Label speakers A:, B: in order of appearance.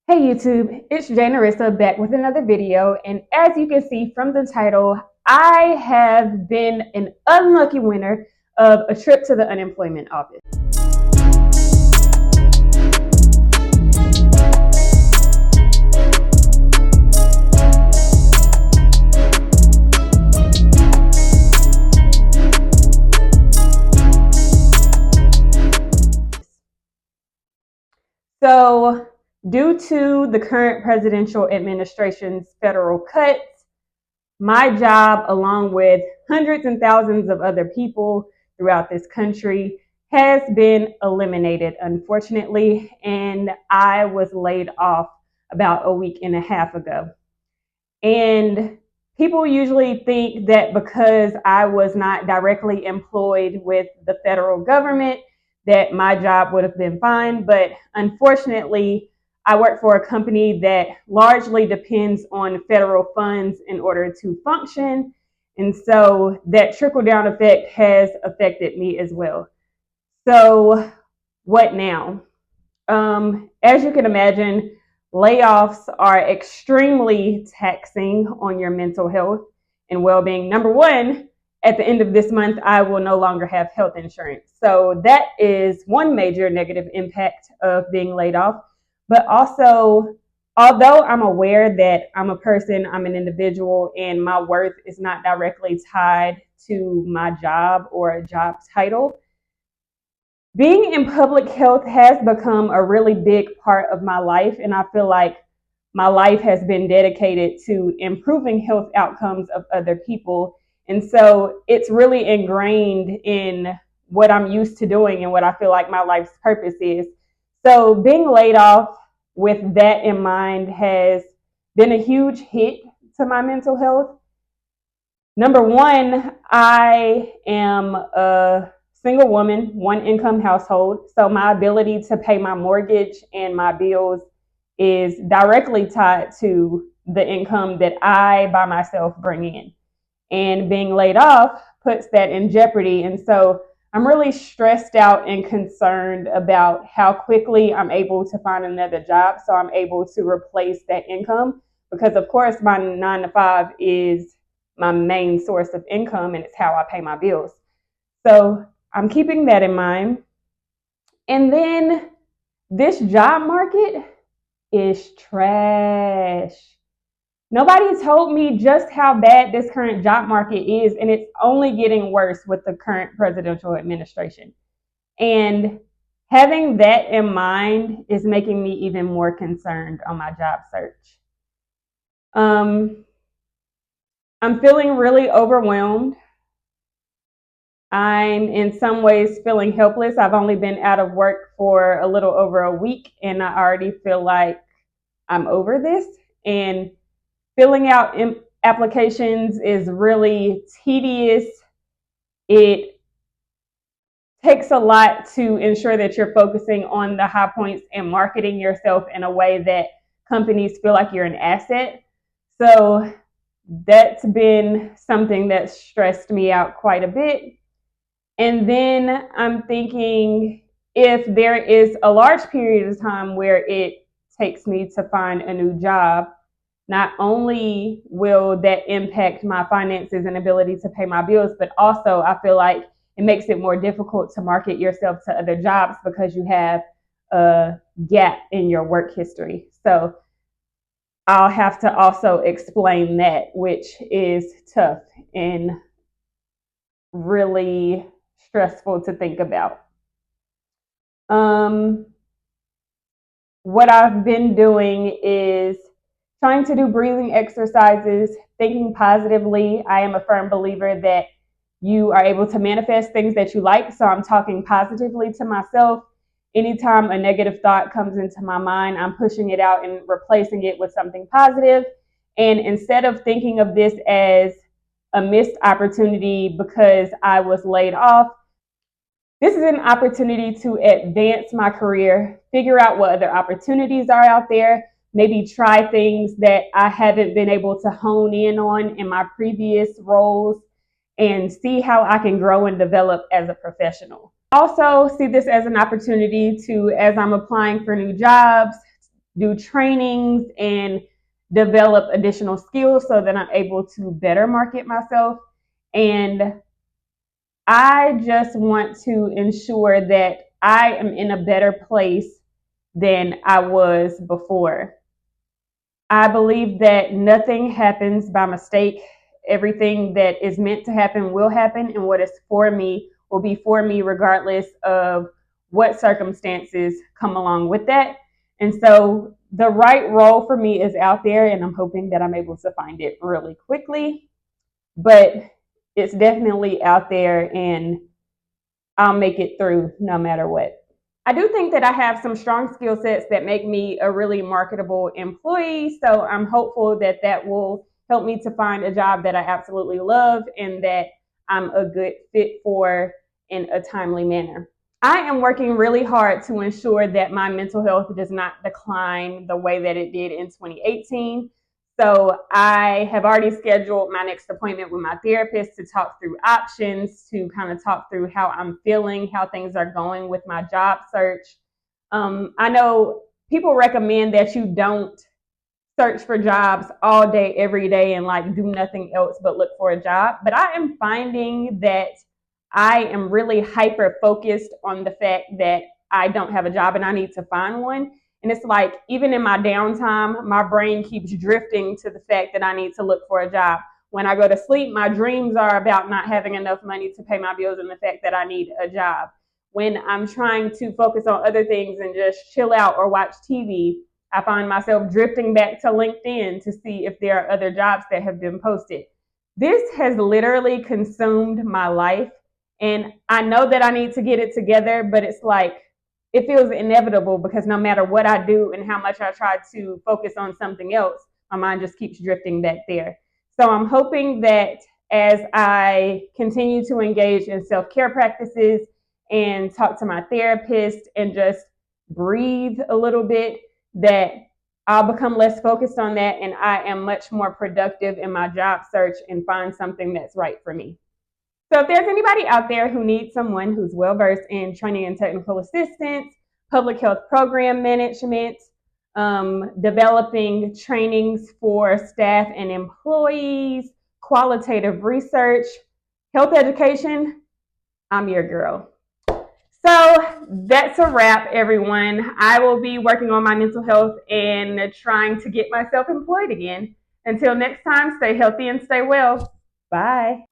A: Hey YouTube, it's Jay Narissa back with another video, and as you can see from the title, I have been an unlucky winner of a trip to the unemployment office. So, due to the current presidential administration's federal cuts, my job, along with hundreds and thousands of other people throughout this country, has been eliminated, unfortunately, and I was laid off about a week and a half ago. And people usually think that because I was not directly employed with the federal government, that my job would have been fine. But unfortunately, I work for a company that largely depends on federal funds in order to function. And so that trickle down effect has affected me as well. So, what now? As you can imagine, layoffs are extremely taxing on your mental health and well being. Number one, at the end of this month, I will no longer have health insurance. So that is one major negative impact of being laid off. But also, although I'm aware that I'm a person, I'm an individual, and my worth is not directly tied to my job or a job title, being in public health has become a really big part of my life, and I feel like my life has been dedicated to improving health outcomes of other people. And so it's really ingrained in what I'm used to doing and what I feel like my life's purpose is. So being laid off with that in mind has been a huge hit to my mental health. Number one, I am a single woman, one income household. So my ability to pay my mortgage and my bills is directly tied to the income that I by myself bring in. And being laid off puts that in jeopardy. And so I'm really stressed out and concerned about how quickly I'm able to find another job so I'm able to replace that income. Because, of course, my 9 to 5 is my main source of income and it's how I pay my bills. So I'm keeping that in mind. And then this job market is trash. Nobody told me just how bad this current job market is, and it's only getting worse with the current presidential administration. And having that in mind is making me even more concerned on my job search. I'm feeling really overwhelmed. I'm in some ways feeling helpless. I've only been out of work for a little over a week, and I already feel like I'm over this. And filling out applications is really tedious. It takes a lot to ensure that you're focusing on the high points and marketing yourself in a way that companies feel like you're an asset. So that's been something that stressed me out quite a bit. And then I'm thinking if there is a large period of time where it takes me to find a new job, not only will that impact my finances and ability to pay my bills, but also I feel like it makes it more difficult to market yourself to other jobs because you have a gap in your work history. So I'll have to also explain that, which is tough and really stressful to think about. What I've been doing is trying to do breathing exercises, thinking positively. I am a firm believer that you are able to manifest things that you like. So I'm talking positively to myself. Anytime a negative thought comes into my mind, I'm pushing it out and replacing it with something positive. And instead of thinking of this as a missed opportunity because I was laid off, this is an opportunity to advance my career, figure out what other opportunities are out there, maybe try things that I haven't been able to hone in on in my previous roles, and see how I can grow and develop as a professional. Also, see this as an opportunity to, as I'm applying for new jobs, do trainings and develop additional skills so that I'm able to better market myself. And I just want to ensure that I am in a better place than I was before. I believe that nothing happens by mistake. Everything that is meant to happen will happen, and what is for me will be for me regardless of what circumstances come along with that. And so the right role for me is out there, and I'm hoping that I'm able to find it really quickly. But it's definitely out there, and I'll make it through no matter what. I do think that I have some strong skill sets that make me a really marketable employee. So I'm hopeful that that will help me to find a job that I absolutely love and that I'm a good fit for in a timely manner. I am working really hard to ensure that my mental health does not decline the way that it did in 2018. So I have already scheduled my next appointment with my therapist to talk through options, to kind of talk through how I'm feeling, how things are going with my job search. I know people recommend that you don't search for jobs all day, every day, and like do nothing else but look for a job. But I am finding that I am really hyper focused on the fact that I don't have a job and I need to find one. And it's like, even in my downtime, my brain keeps drifting to the fact that I need to look for a job. When I go to sleep, my dreams are about not having enough money to pay my bills and the fact that I need a job. When I'm trying to focus on other things and just chill out or watch TV, I find myself drifting back to LinkedIn to see if there are other jobs that have been posted. This has literally consumed my life. And I know that I need to get it together, but it's like, it feels inevitable because no matter what I do and how much I try to focus on something else, my mind just keeps drifting back there. So I'm hoping that as I continue to engage in self-care practices and talk to my therapist and just breathe a little bit, that I'll become less focused on that and I am much more productive in my job search and find something that's right for me. So if there's anybody out there who needs someone who's well versed in training and technical assistance, public health program management, developing trainings for staff and employees, qualitative research, health education, I'm your girl. So that's a wrap, everyone. I will be working on my mental health and trying to get myself employed again. Until next time, stay healthy and stay well. Bye.